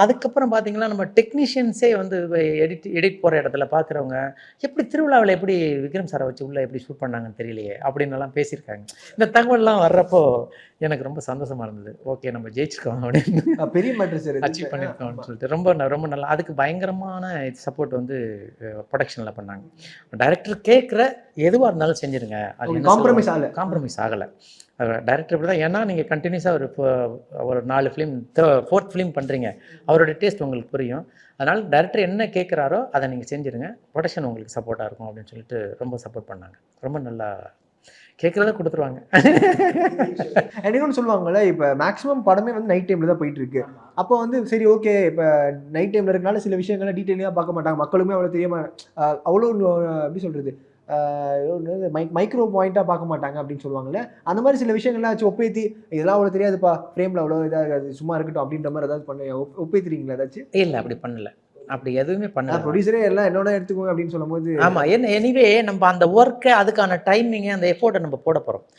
அதுக்கப்புறம் பார்த்தீங்கன்னா, நம்ம டெக்னீஷியன்ஸே வந்து எடிட் போற இடத்துல பார்க்குறவங்க, "எப்படி திருவிழாவுல எப்படி விக்ரம் சார வச்சு உள்ள எப்படி ஷூட் பண்ணாங்கன்னு தெரியலையே!" அப்படின்னுலாம் பேசியிருக்காங்க. இந்த தகவல்லாம் வர்றப்போ எனக்கு ரொம்ப சந்தோஷமா இருந்தது. ஓகே நம்ம ஜெயிச்சிருக்கோம் அப்படின்னு. பெரிய மேட்டர் சார் இது. அச்சீவ் பண்ணியிருக்கோம் ஆமா. அப்படின்னு சொல்லிட்டு. ரொம்ப நல்லா அதுக்கு பயங்கரமான சப்போர்ட் வந்து புரொடக்ஷன்ல பண்ணாங்க. டைரக்டர் கேட்குற எதுவா இருந்தாலும் செஞ்சுருங்க. அது என்ன காம்ப்ரமைஸ் ஆகல. காம்ப்ரமைஸ் ஆகல. டைரக்டர் இப்படி தான். ஏன்னா நீங்க கன்டினியூஸா ஒரு 4 ஃபிலிம் 4த் ஃபிலிம் பண்றீங்க. அவரோட டேஸ்ட் உங்களுக்கு புரியும். அதனால டைரக்டர் என்ன கேட்குறாரோ, அத நீங்க செஞ்சுருங்க. புரொடக்ஷன் உங்களுக்கு சப்போர்ட்டா இருக்கும் அப்படின்னு சொல்லிட்டு ரொம்ப சப்போர்ட் பண்ணாங்க. ரொம்ப நல்லா கேட்குறத குடுத்துருவாங்க. இன்னொன்னு சொல்லுவாங்கல்ல, இப்ப மேக்ஸிமம் படமே வந்து நைட் டைம்ல தான் போயிட்டு இருக்கு. அப்போ வந்து சரி ஓகே, இப்ப நைட் டைம்ல இருக்கனால சில விஷயங்கள டீட்டெயிலிங்கா பார்க்க மாட்டாங்க. மக்களுமே அவ்வளோ தெரியாம அவ்வளோ எப்படி சொல்றது? மைக்ரோ பாயிண்ட்டா பார்க்க மாட்டாங்க அப்படின்னு சொல்லுவாங்கல்ல. அந்த மாரி சில விஷயங்கள்லாம் வச்சு ஒப்பேத்தி, இதெல்லாம் அவ்வளோ தெரியாதுப்பா. ஃப்ரேம்ல அவ்வளோ இதாகாது. சும்மா இருக்கட்டும் அப்படின்ற மாரி ஏதாவது பண்ணி ஒப்பேத்துறீங்களா ஏதாச்சும்? இல்ல அப்படி பண்ணல. அப்படி எதுவுமே பண்ணல. ப்ரொடியூசரே எல்லாம் என்னோட எடுத்துக்கோங்க அப்படின்னு சொல்லும்போது ஆமா. எனிவே நம்ப அந்த வொர்க்க அதுக்கான டைமிங்க, அந்த எஃபோர்ட்ட நம்ம போட போறோம்.